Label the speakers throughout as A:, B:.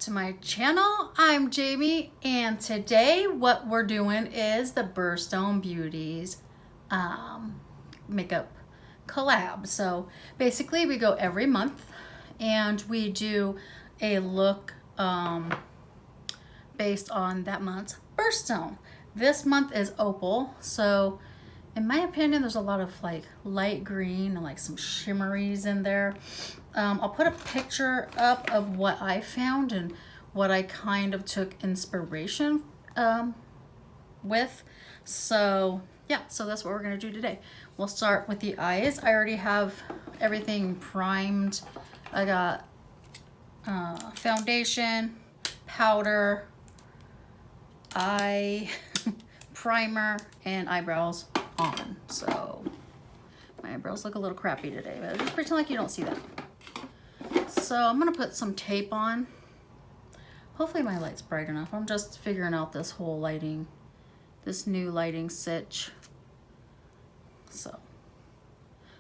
A: to my channel. I'm Jamie, and today what we're doing is the Birthstone Beauties makeup collab. So basically we go every month and we do a look based on that month's birthstone. This month is opal, so in my opinion there's a lot of like light green and like some shimmeries in there. I'll put a picture up of what I found and what I kind of took inspiration with. So yeah, so that's what we're gonna do today. We'll start with the eyes. I already have everything primed. I got foundation, powder, eye primer, and eyebrows on. So my eyebrows look a little crappy today, but just pretend like you don't see that. So I'm gonna put some tape on. Hopefully my light's bright enough. I'm just figuring out this whole lighting, this new lighting sitch. So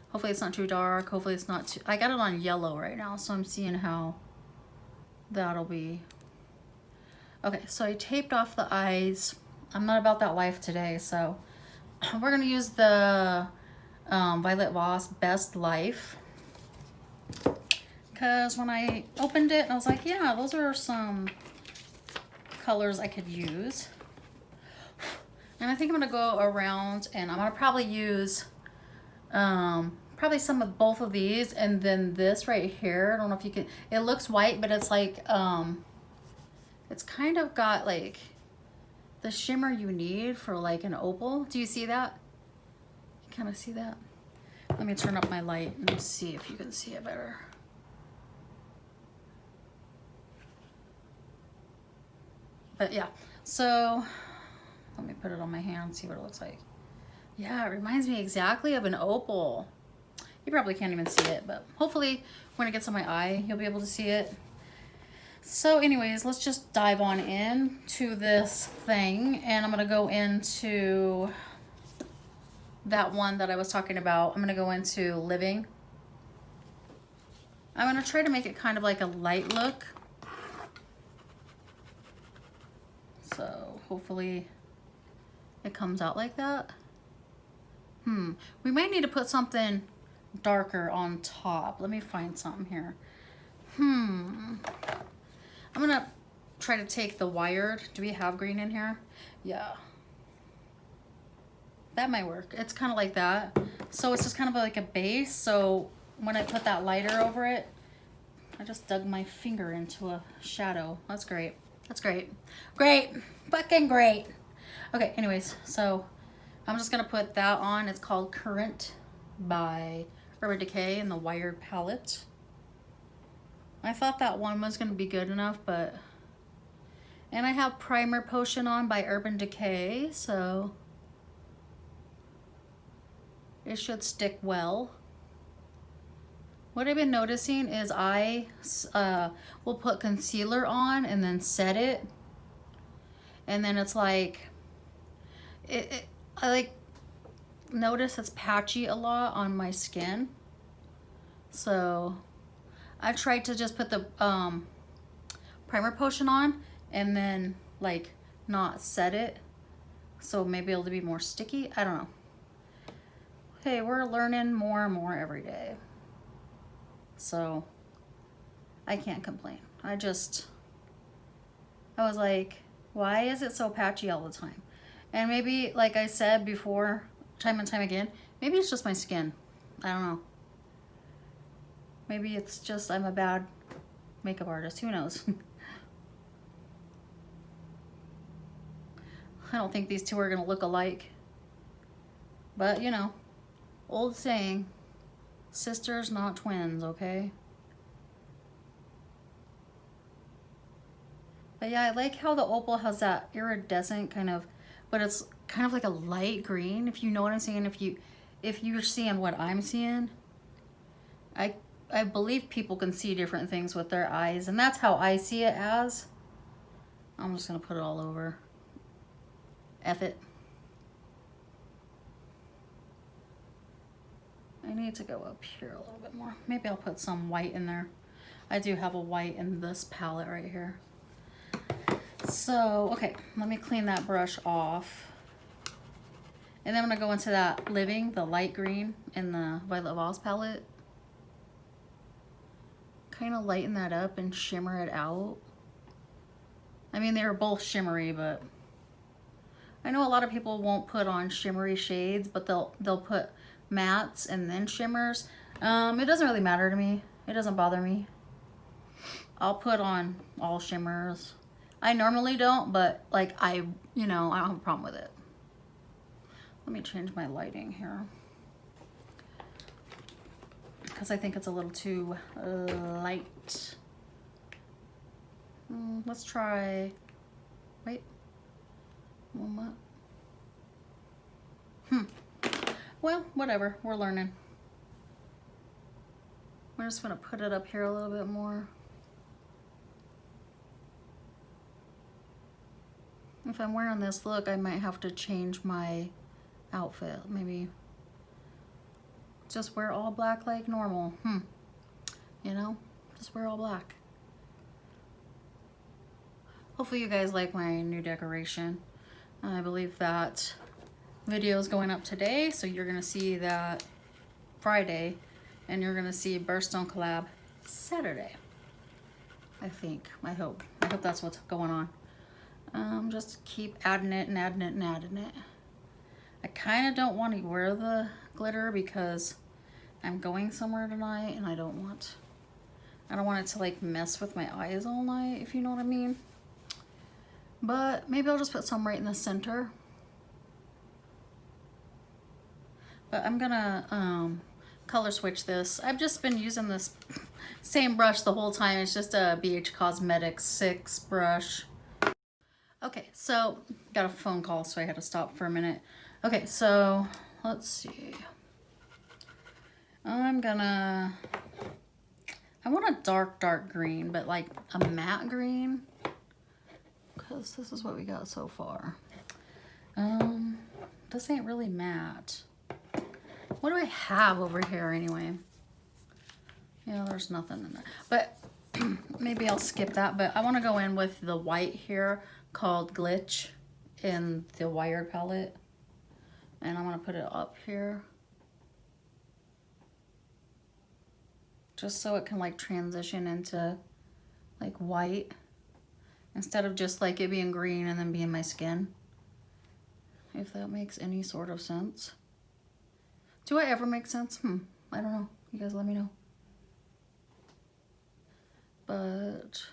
A: hopefully it's not too dark. Hopefully it's not too, I got it on yellow right now, so I'm seeing how that'll be. Okay, so I taped off the eyes. I'm not about that life today, so we're gonna use the Violet Voss Best Life. Because when I opened it, I was like, yeah, those are some colors I could use. And I think I'm gonna go around and I'm gonna probably use probably some of both of these, and then this right here. I don't know if you can, it looks white, but it's like, it's kind of got like the shimmer you need for like an opal. Do you see that? You kind of see that? Let me turn up my light and see if you can see it better. But yeah, so let me put it on my hand and see what it looks like. Yeah, it reminds me exactly of an opal. You probably can't even see it, but hopefully when it gets on my eye, you'll be able to see it. So anyways, let's just dive on in to this thing, and I'm gonna go into that one that I was talking about. I'm gonna go into Living. I'm gonna try to make it kind of like a light look. So hopefully it comes out like that. We might need to put something darker on top. Let me find something here. I'm gonna try to take the wired. Do we have green in here? Yeah. That might work. It's kind of like that. So it's just kind of like a base. So when I put that lighter over it, I just dug my finger into a shadow. That's great. That's great. Great. Fucking great. Okay, anyways, so I'm just gonna put that on. It's called Current by Urban Decay in the wired palette. I thought that one was gonna be good enough, but, and I have Primer Potion on by Urban Decay, so it should stick well. What I've been noticing is I will put concealer on and then set it, and then it's like, I like notice it's patchy a lot on my skin. So I tried to just put the Primer Potion on and then like not set it, so maybe it'll be more sticky. I don't know. Hey, we're learning more and more every day. So I can't complain. I was like, why is it so patchy all the time? And maybe, like I said before, time and time again, maybe it's just my skin. I don't know. Maybe it's just I'm a bad makeup artist. Who knows? I don't think these two are gonna look alike. But, you know, old saying, sisters, not twins, okay? But yeah, I like how the opal has that iridescent kind of, but it's kind of like a light green, if you know what I'm saying. If you're seeing what I'm seeing, I believe people can see different things with their eyes, and that's how I see it as. I'm just gonna put it all over. F it. I need to go up here a little bit more. Maybe I'll put some white in there. I do have a white in this palette right here. So, okay, let me clean that brush off. And then I'm gonna go into that Living, the light green in the Violet Voss palette. Kind of lighten that up and shimmer it out. I mean, they're both shimmery, but I know a lot of people won't put on shimmery shades, but they'll put mattes and then shimmers. It doesn't really matter to me. It doesn't bother me. I'll put on all shimmers. I normally don't, but like I don't have a problem with it. Let me change my lighting here, because I think it's a little too light. Let's try, wait, one more. Well, whatever, we're learning. I'm just gonna put it up here a little bit more. If I'm wearing this look, I might have to change my outfit. Maybe just wear all black like normal. You know, just wear all black. Hopefully you guys like my new decoration. I believe that video is going up today, so you're gonna see that Friday, and you're gonna see Birthstone collab Saturday. I think, I hope that's what's going on. Just keep adding it and adding it and adding it. I kind of don't want to wear the glitter because I'm going somewhere tonight, and I don't want it to like mess with my eyes all night, if you know what I mean. But maybe I'll just put some right in the center. But I'm gonna color switch this. I've just been using this same brush the whole time. It's just a BH Cosmetics 6 brush. Okay, so got a phone call, so I had to stop for a minute. Okay, so let's see. I want a dark green, but like a matte green, because this is what we got so far. This ain't really matte. What do I have over here anyway? Yeah, there's nothing in there, but maybe I'll skip that. But I want to go in with the white here called Glitch in the Wired palette, and I'm going to put it up here just so it can like transition into like white instead of just like it being green and then being my skin, if that makes any sort of sense. Do I ever make sense? I don't know. You guys let me know. But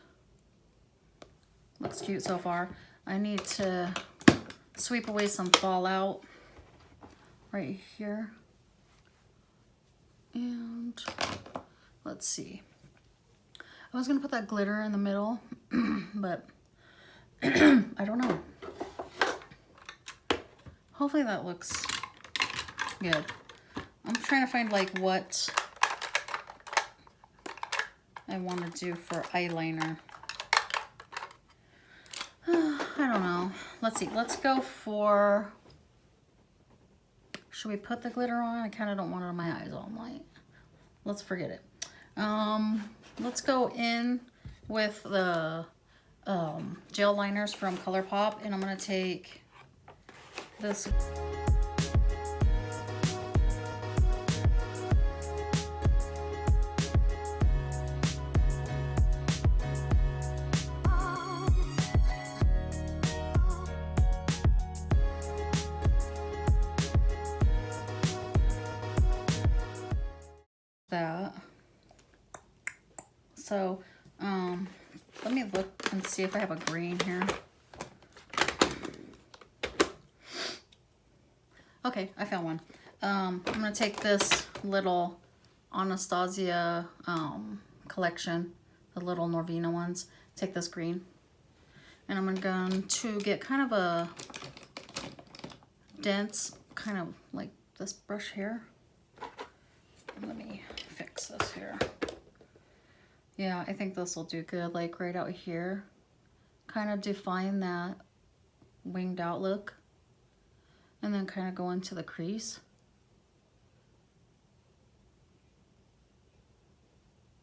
A: looks cute so far. I need to sweep away some fallout right here. And let's see. I was gonna put that glitter in the middle, but I don't know. Hopefully that looks good. I'm trying to find like what I want to do for eyeliner. I don't know. Let's see. Let's go for... Should we put the glitter on? I kind of don't want it on my eyes all night. Let's forget it. Let's go in with the gel liners from ColourPop, and I'm going to take this... that. So, let me look and see if I have a green here. Okay, I found one. I'm gonna take this little Anastasia collection, the little Norvina ones. Take this green, and I'm going to get kind of a dense, kind of like this brush here. Let me fix this here. Yeah, I think this will do good, like right out here. Kind of define that winged out look. And then kind of go into the crease.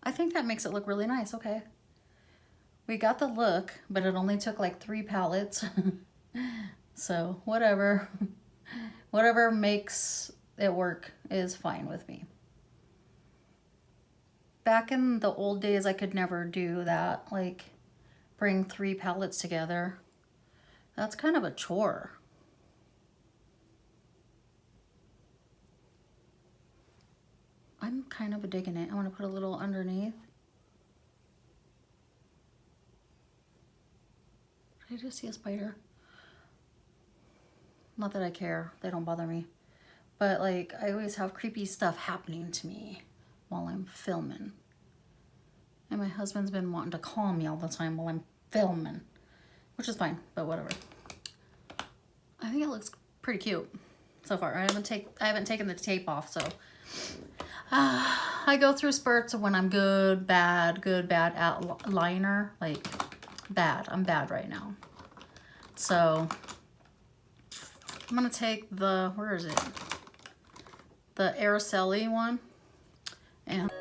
A: I think that makes it look really nice, okay. We got the look, but it only took like 3 palettes. So whatever. Whatever makes it work is fine with me. Back in the old days, I could never do that, like bring 3 palettes together. That's kind of a chore. I'm kind of digging it. I want to put a little underneath. Did I just see a spider? Not that I care. They don't bother me. But like, I always have creepy stuff happening to me while I'm filming. And my husband's been wanting to call me all the time while I'm filming, which is fine, but whatever. I think it looks pretty cute so far. I haven't taken the tape off, so I go through spurts of when I'm good, bad at liner, like bad. I'm bad right now. So I'm gonna take the, where is it? The Araceli one, and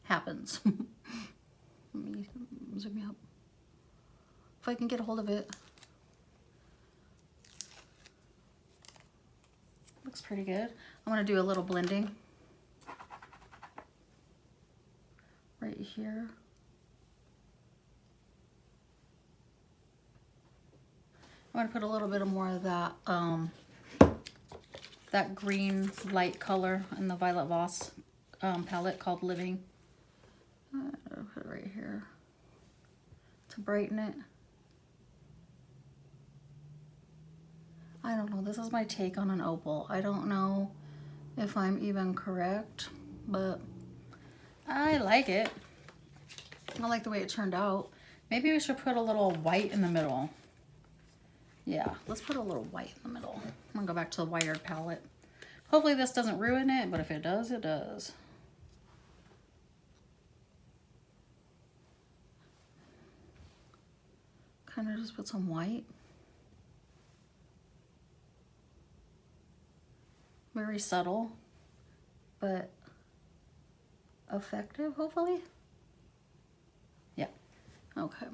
A: happens. Let me zoom out. If I can get a hold of it. Looks pretty good. I'm gonna do a little blending right here. I'm gonna put a little bit of more of that that green light color in the Violet Voss palette called Living. I'll put it right here to brighten it. I don't know, this is my take on an opal. I don't know if I'm even correct, but I like it. I like the way it turned out. Maybe we should put a little white in the middle. Yeah, let's put a little white in the middle. I'm gonna go back to the wired palette. Hopefully this doesn't ruin it, but if it does, it does. Kind of just put some white. Very subtle, but effective, hopefully. Yeah, okay.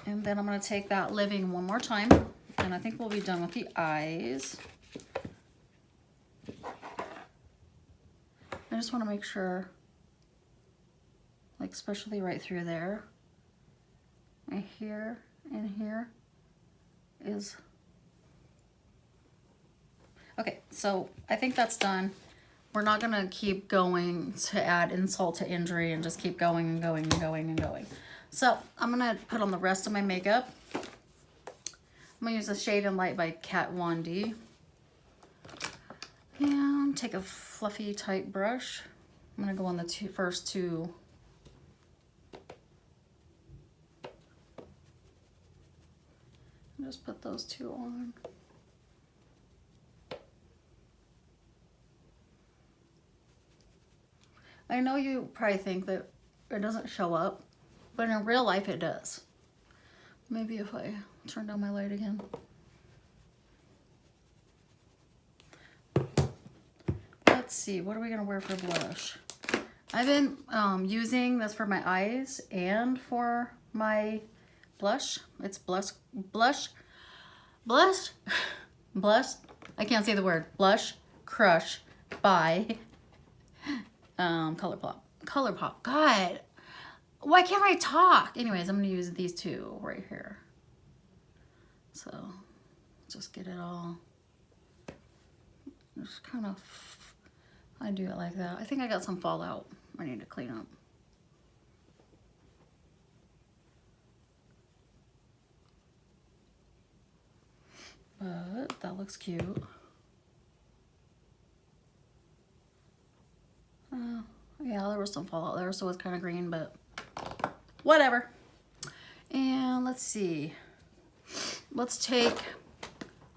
A: And then I'm gonna take that Living one more time, and I think we'll be done with the eyes. I just wanna make sure, like especially right through there, and here and here is, okay, so I think that's done. We're not gonna keep going to add insult to injury and just keep going and going and going and going. So I'm gonna put on the rest of my makeup. I'm gonna use the Shade and Light by Kat Von D. And take a fluffy type brush. I'm gonna go on the first two. Just put those 2 on. I know you probably think that it doesn't show up, but in real life it does. Maybe if I turn down my light again. Let's see, what are we gonna wear for blush? I've been using this for my eyes and for my blush. It's blush. I can't say the word. Blush Crush by ColourPop. God, why can't I talk? Anyways, I'm gonna use these 2 right here. So just get it all. Just kind of, I do it like that. I think I got some fallout I need to clean up. that looks cute. Yeah, there was some fallout there, so it's kind of green, but whatever. And let's see. Let's take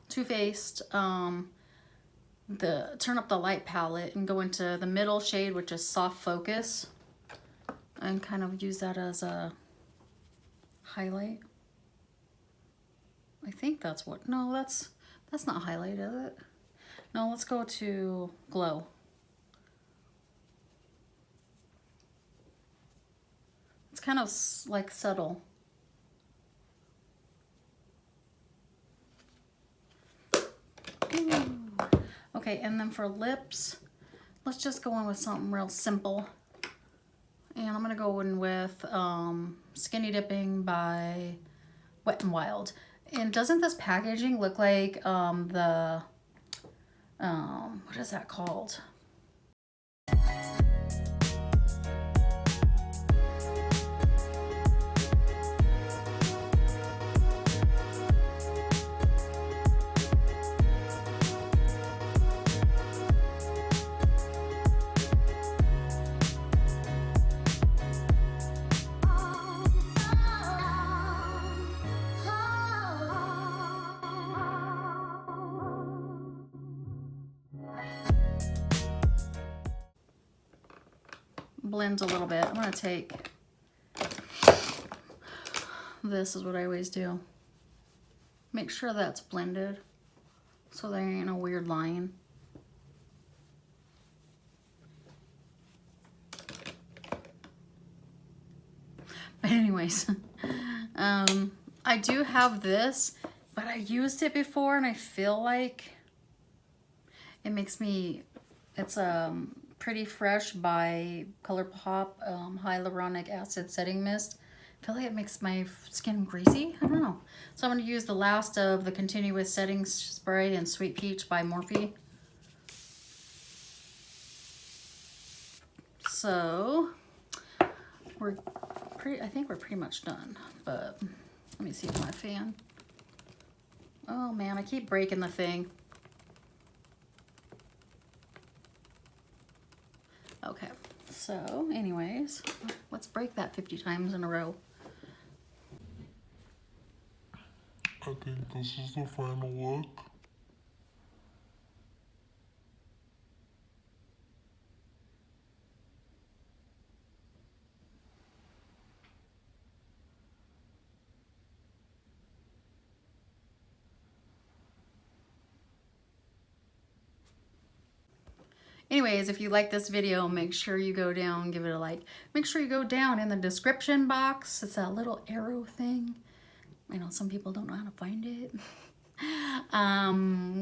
A: Too Faced, turn up the light palette and go into the middle shade, which is Soft Focus, and kind of use that as a highlight. I think that's what, no, that's not highlight, is it? No, let's go to Glow. It's kind of like subtle. Ooh. Okay, and then for lips, let's just go in with something real simple. And I'm gonna go in with Skinny Dipping by Wet n Wild. And doesn't this packaging look like what is that called? Blends a little bit. I'm gonna take, this is what I always do. Make sure that's blended so there ain't a weird line. But anyways, I do have this, but I used it before and I feel like it makes me, it's Pretty Fresh by ColourPop Hyaluronic Acid Setting Mist. I feel like it makes my skin greasy. I don't know. So I'm going to use the last of the Continuous Setting Spray in Sweet Peach by Morphe. So I think we're pretty much done. But let me see if my fan. Oh man, I keep breaking the thing. Okay, so anyways, let's break that 50 times in a row.
B: I think this is the final look.
A: Anyways, if you like this video, make sure you go down, give it a like. Make sure you go down in the description box. It's that little arrow thing. I know some people don't know how to find it.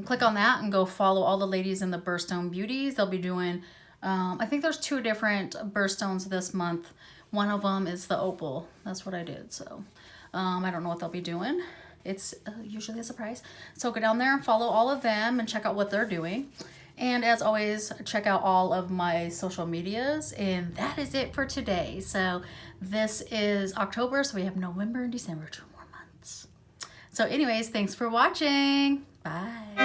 A: Click on that and go follow all the ladies in the Birthstone Beauties. They'll be doing, I think there's 2 different birthstones this month. One of them is the opal. That's what I did. So I don't know what they'll be doing. It's usually a surprise. So go down there and follow all of them and check out what they're doing. And as always, check out all of my social medias. And that is it for today. So this is October, so we have November and December, 2 more months. So anyways, thanks for watching. Bye.